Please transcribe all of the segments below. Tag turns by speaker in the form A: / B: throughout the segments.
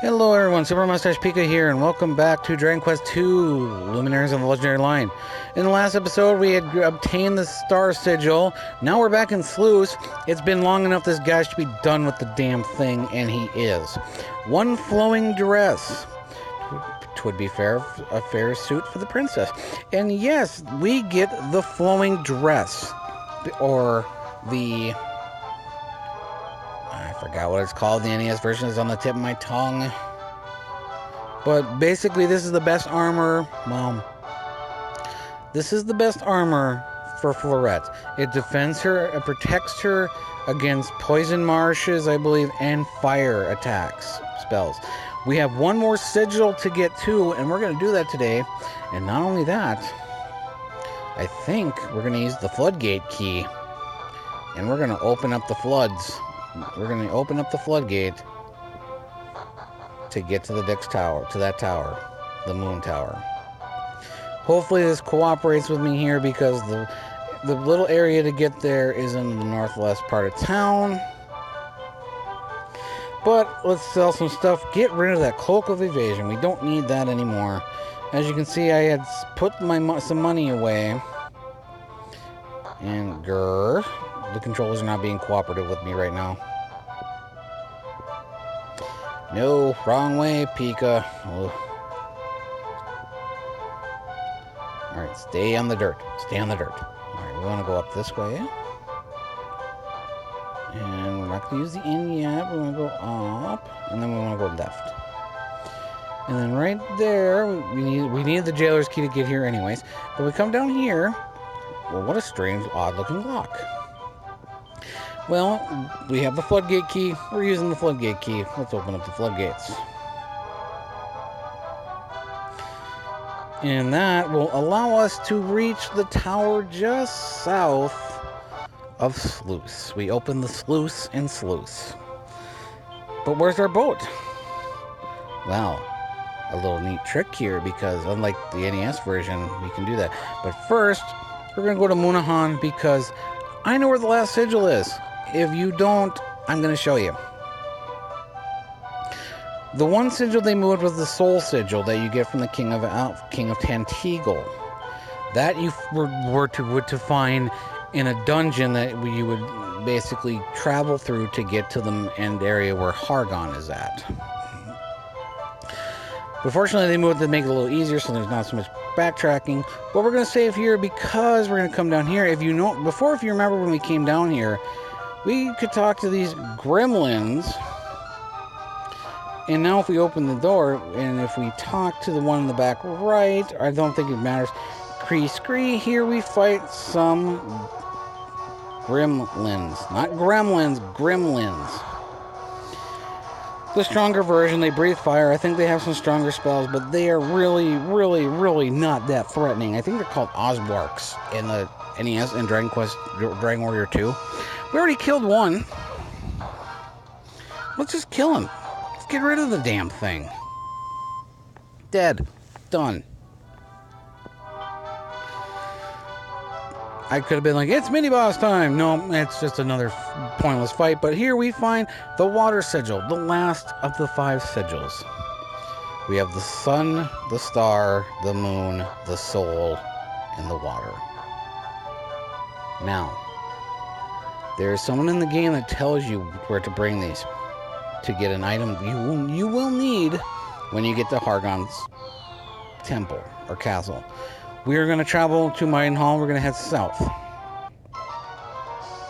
A: Hello everyone, Super Mustache Pika here, and welcome back to Dragon Quest II, Luminaries on the Legendary Line. In the last episode, we had obtained the Star Sigil. Now we're back in Slewse. It's been long enough this guy should be done with the damn thing, and he is. One flowing dress. Twould be a fair suit for the princess. And yes, we get the flowing dress. Or the... I forgot what it's called. The NES version is on the tip of my tongue. But basically, this is the best armor. Well, this is the best armor for Fluerette. It defends her, it protects her against poison marshes, I believe, and fire attacks, spells. We have one more sigil to get to, and we're going to do that today. And not only that, I think we're going to use the floodgate key. And we're going to open up the floods. We're going to open up the floodgate to get to the next tower, to that tower, the moon tower. Hopefully this cooperates with me here, because the little area to get there is in the northwest part of town. But let's sell some stuff. Get rid of that cloak of evasion. We don't need that anymore. As you can see, I had put some money away. And the controllers are not being cooperative with me right now. No, wrong way, Pika. Alright, stay on the dirt. Stay on the dirt. Alright, we want to go up this way. And we're not going to use the inn yet. We want to go up. And then we want to go left. And then right there, we need the jailer's key to get here anyways. But we come down here. Well, what a strange, odd-looking lock. Well, we have the floodgate key. We're using the floodgate key. Let's open up the floodgates. And that will allow us to reach the tower just south of Slewse. We open the sluice in Slewse. But where's our boat? Well, a little neat trick here, because unlike the NES version, we can do that. But first, we're going to go to Munahan, because I know where the last sigil is. If you don't, I'm going to show you. The one sigil they moved was the soul sigil that you get from the King of Tantegel. That you were to find in a dungeon that you would basically travel through to get to the end area where Hargon is at. But fortunately, they moved to make it a little easier, so there's not so much backtracking. But we're going to save here, because we're going to come down here. If you remember when we came down here, we could talk to these gremlins. And now if we open the door, and if we talk to the one in the back right, I don't think it matters. Scree, here we fight some gremlins. Not gremlins, gremlins. The stronger version, they breathe fire. I think they have some stronger spells, but they are really, really, really not that threatening. I think they're called Oswarks in the NES and Dragon Warrior 2. We already killed one. Let's just kill him. Let's get rid of the damn thing. Dead. Done. I could have been like, it's mini-boss time. No, it's just another pointless fight. But here we find the water sigil, the last of the 5 sigils. We have the sun, the star, the moon, the soul, and the water. Now, there is someone in the game that tells you where to bring these to get an item you will need when you get to Hargon's temple or castle. We are going to travel to Maidenhall. We're going to head south.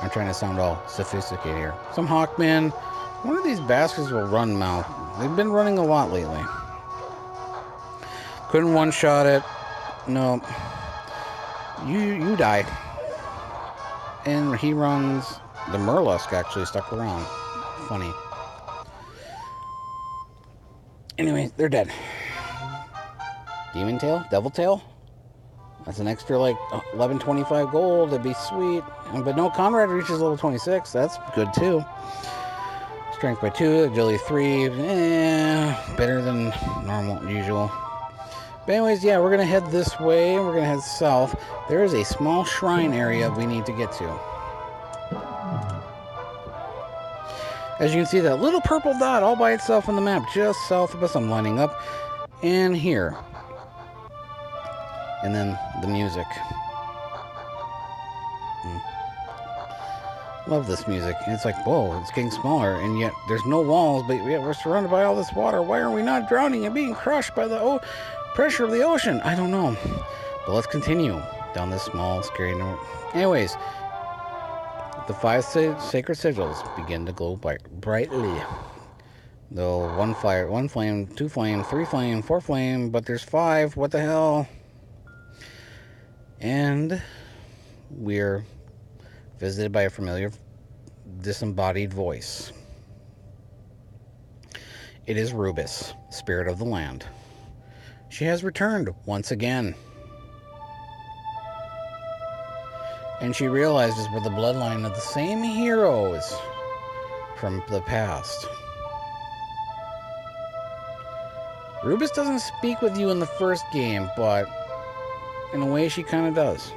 A: I'm trying to sound all sophisticated here. Some Hawkmen. One of these bastards will run mouth. They've been running a lot lately. Couldn't one-shot it. No. You die. And he runs. The Murlosk actually stuck around. Funny. Anyway, they're dead. Demon Tail? Devil Tail? That's an extra, like, 1125 gold. That'd be sweet. But no, Conrad reaches level 26. That's good, too. Strength by 2, agility 3. Better than normal, usual. But anyways, yeah, we're going to head this way. We're going to head south. There is a small shrine area we need to get to. As you can see, that little purple dot all by itself on the map, just south of us. I'm lining up. And here. And then the music. Love this music. And it's like, whoa, it's getting smaller. And yet there's no walls, but yet we're surrounded by all this water. Why are we not drowning and being crushed by the pressure of the ocean? I don't know. But let's continue down this small, scary note. Anyways, the 5 sacred sigils begin to glow brightly. Though one flame, 2 flame, 3 flame, 4 flame, but there's 5. What the hell? And we're visited by a familiar disembodied voice. It is Rubus, spirit of the land. She has returned once again. And she realizes we're the bloodline of the same heroes from the past. Rubus doesn't speak with you in the first game, but in a way she kind of does.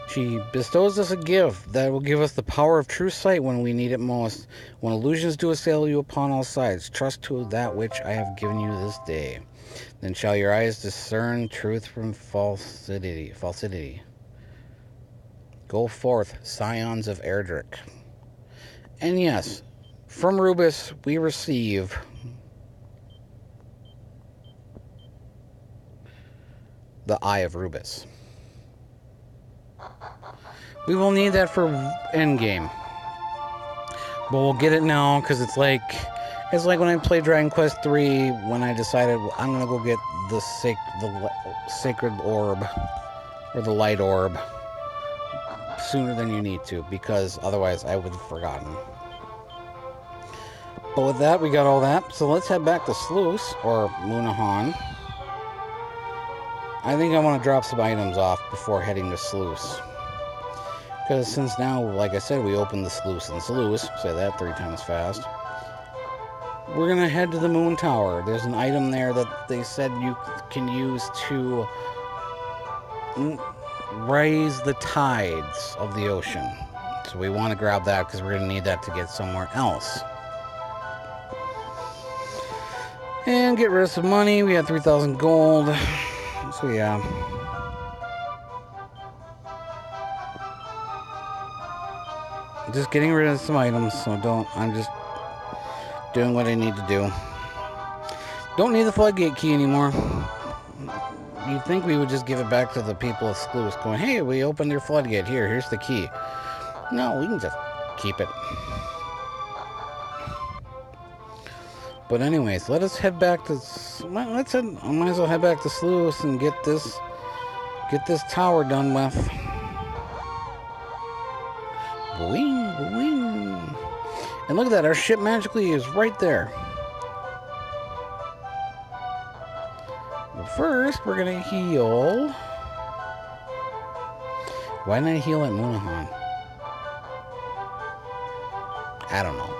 A: She bestows us a gift that will give us the power of true sight when we need it most. When illusions do assail you upon all sides, trust to that which I have given you this day. Then shall your eyes discern truth from falsity. Go forth, scions of Erdrick. And yes, from Rubus we receive the Eye of Rubus. We will need that for endgame. But we'll get it now because it's like when I played Dragon Quest III when I decided I'm gonna go get the sacred orb or the light orb sooner than you need to, because otherwise I would have forgotten. But with that, we got all that. So let's head back to Slewse or Luminahan. I think I want to drop some items off before heading to Slewse. Because since now, like I said, we opened the Slewse and Slewse, say that 3 times fast. We're going to head to the Moon Tower. There's an item there that they said you can use to raise the tides of the ocean. So we want to grab that because we're going to need that to get somewhere else. And get rid of some money. We had 3,000 gold. So yeah. Just getting rid of some items, so I'm just doing what I need to do. Don't need the floodgate key anymore. You'd think we would just give it back to the people of Slewse, going, hey, we opened your floodgate, here's the key. No, we can just keep it. But anyways, let us head back to, I might as well head back to Slewse and get this tower done with. Boing, boing. And look at that, our ship magically is right there. But first, we're gonna heal. Why didn't I heal at Luminahan? I don't know.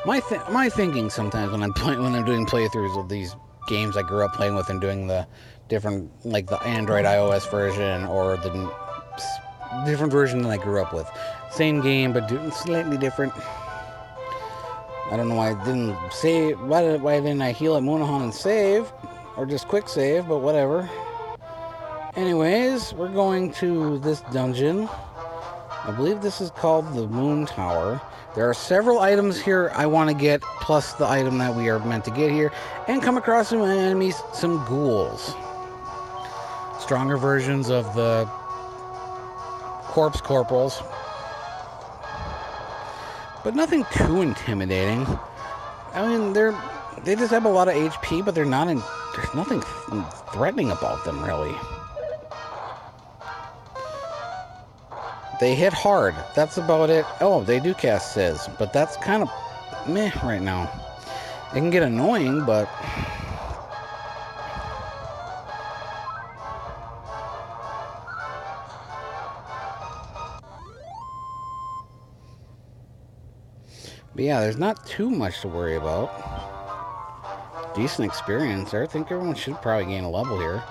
A: My thinking sometimes when I'm doing playthroughs of these games I grew up playing with and doing the different, like the Android iOS version or the different version that I grew up with. Same game, but slightly different. I don't know why I didn't save. Why didn't I heal at Luminahan and save? Or just quick save, but whatever. Anyways, we're going to this dungeon. I believe this is called the Moon Tower. There are several items here I want to get, plus the item that we are meant to get here, and come across some enemies, some ghouls. Stronger versions of the corpse corporals. But nothing too intimidating. I mean, they just have a lot of HP, but there's nothing threatening about them, really. They hit hard. That's about it. Oh, they do cast Sizz, but that's kind of meh right now. It can get annoying, but yeah, there's not too much to worry about. Decent experience there. I think everyone should probably gain a level here.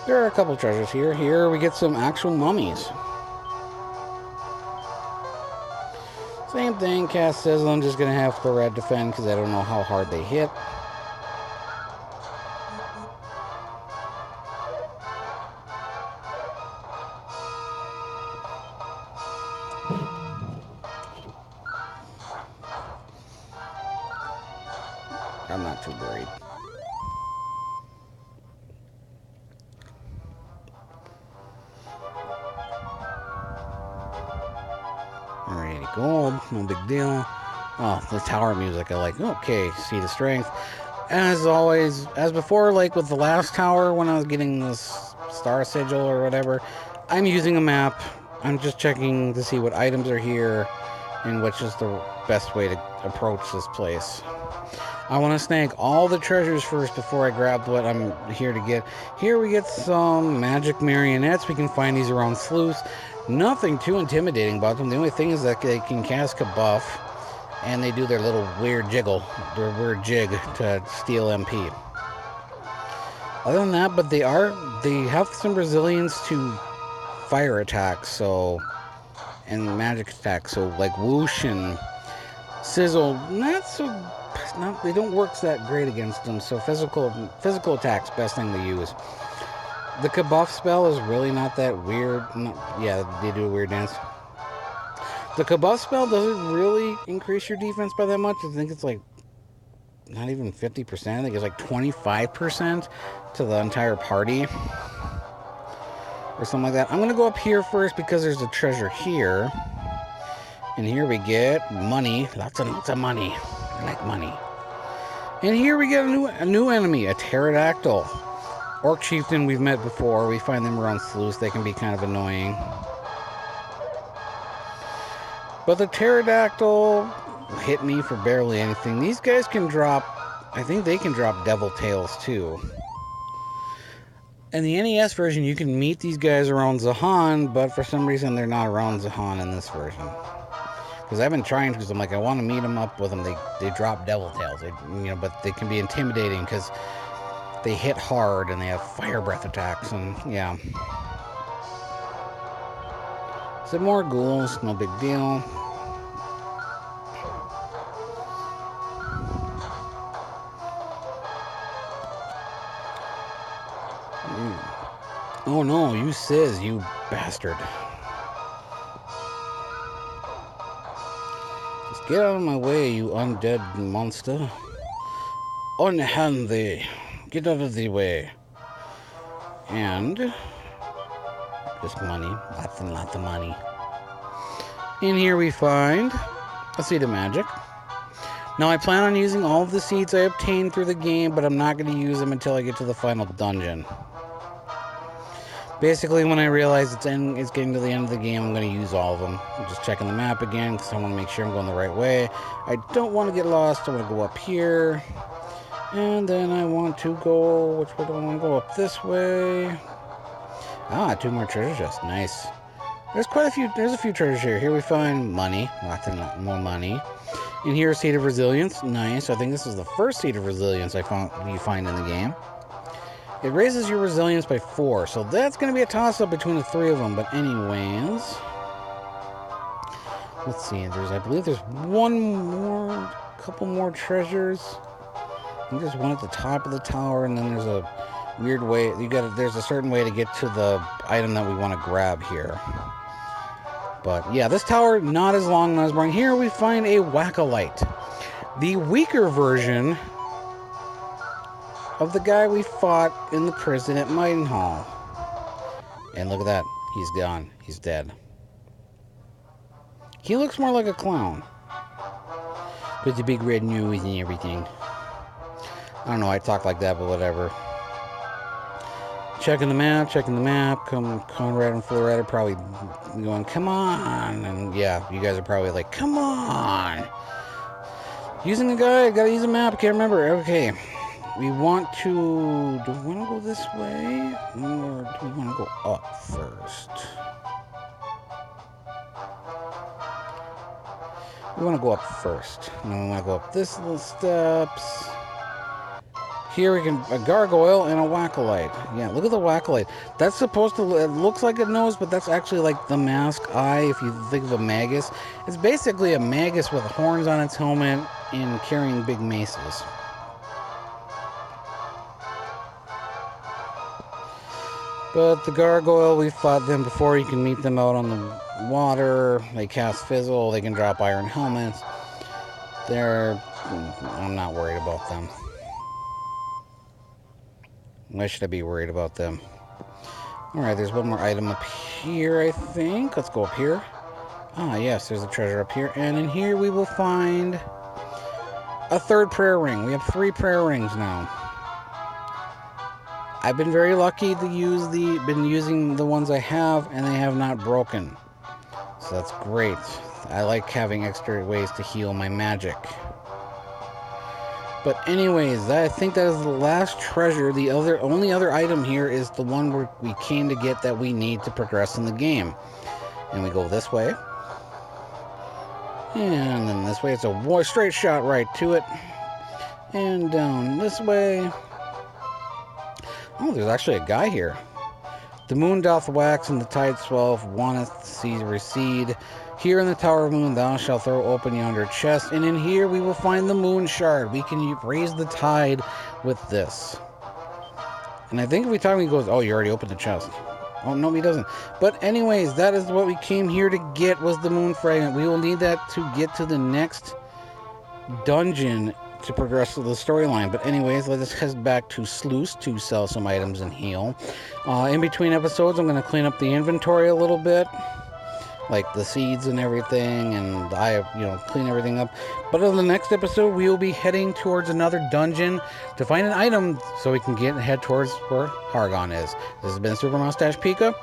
A: There are a couple treasures here. Here we get some actual mummies. Same thing, cast Sizzle. I'm just going to have Fluerette defend because I don't know how hard they hit. I'm not too worried. Alrighty, gold, no big deal. Oh, the tower music, I like. Okay, Seed of Strength. As always, as before, like with the last tower, when I was getting this Star Sigil or whatever, I'm using a map. I'm just checking to see what items are here and which is the best way to approach this place. I want to snag all the treasures first before I grab what I'm here to get. Here we get some magic marionettes. We can find these around Slewse. Nothing too intimidating about them. The only thing is that they can cast a buff, and they do their little weird jiggle, their weird jig to steal MP. Other than that, but they have some resilience to fire attacks, so, and magic attacks, so like Whoosh and Sizzle, they don't work that great against them, so physical attacks, best thing to use. The Kabuff spell is really not that weird. Yeah, they do a weird dance. The Kabuff spell doesn't really increase your defense by that much. I think it's like not even 50%. I think it's like 25% to the entire party or something like that. I'm going to go up here first because there's a treasure here. And here we get money. Lots of money. I like money. And here we get a new enemy, a pterodactyl. Orc Chieftain we've met before. We find them around Slewse. They can be kind of annoying. But the pterodactyl hit me for barely anything. These guys can drop, I think they can drop devil tails too. In the NES version, you can meet these guys around Zahan, but for some reason they're not around Zahan in this version. Because I've been trying, because I'm like, I want to meet them up with them. They drop devil tails, but they can be intimidating because they hit hard and they have fire breath attacks, and yeah. Some more ghouls, no big deal. Oh no, you Sizz, you bastard. Just get out of my way, you undead monster. Unhand thee. Get out of the way. And just money. Lots and lots of money. In here we find a seed of magic. Now I plan on using all of the seeds I obtained through the game, but I'm not going to use them until I get to the final dungeon. Basically, when I realize it's getting to the end of the game, I'm going to use all of them. I'm just checking the map again because I want to make sure I'm going the right way. I don't want to get lost. I want to go up here. And then I want to go... Which way do I want to go? Up this way. Ah, 2 more treasure chests. Nice. There's a few treasures here. Here we find money. Lots and lots more money. And here's Seed of Resilience. Nice. I think this is the first Seed of Resilience you find in the game. It raises your resilience by 4, so that's going to be a toss-up between the 3 of them. But anyways, let's see. I believe there's couple more treasures. I think there's one at the top of the tower, and then there's a weird way. There's a certain way to get to the item that we want to grab here. But yeah, this tower not as long as mine. Here we find a Whack-A-Lite, the weaker version of the guy we fought in the prison at Midenhall. And look at that. He's gone. He's dead. He looks more like a clown. With the big red nose and everything. I don't know, I talk like that, but whatever. Checking the map. Conrad and Fluerette are probably going, come on. And yeah, you guys are probably like, come on. Using the guide, gotta use a map, can't remember. Okay. Do we want to go this way? Or do we want to go up first? We want to go up first. And then we want to go up this little steps. Here we can a gargoyle and a wackolite. Yeah, look at the wackolite. That's supposed to. It looks like a nose, but that's actually like the mask eye. If you think of a magus, it's basically a magus with horns on its helmet and carrying big maces. But the gargoyle, we fought them before. You can meet them out on the water. They cast fizzle. They can drop iron helmets. I'm not worried about them. Why should I be worried about them? Alright, there's one more item up here, I think. Let's go up here. Ah, yes, there's a treasure up here. And in here we will find a third prayer ring. We have 3 prayer rings now. I've been very lucky to been using the ones I have, and they have not broken. So that's great. I like having extra ways to heal my magic. But anyways, I think that is the last treasure. The only other item here is the one we came to get that we need to progress in the game. And we go this way. And then this way. It's a straight shot right to it. And down this way. Oh, there's actually a guy here. The moon doth wax and the tide swelleth, wanteth the sea recede. Here in the Tower of Moon thou shalt throw open yonder chest, and in here we will find the moon shard. We can raise the tide with this. And I think every time he goes, oh, you already opened the chest. Oh, no, he doesn't. But anyways, that is what we came here to get, was the moon fragment. We will need that to get to the next dungeon to progress with the storyline. But anyways, let us head back to Slewse to sell some items and heal. In between episodes, I'm going to clean up the inventory a little bit, like the seeds and everything, and clean everything up. But in the next episode, we will be heading towards another dungeon to find an item so we can head towards where Hargon is. This has been Super Mustache Pika.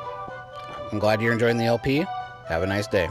A: I'm glad you're enjoying the LP. Have a nice day.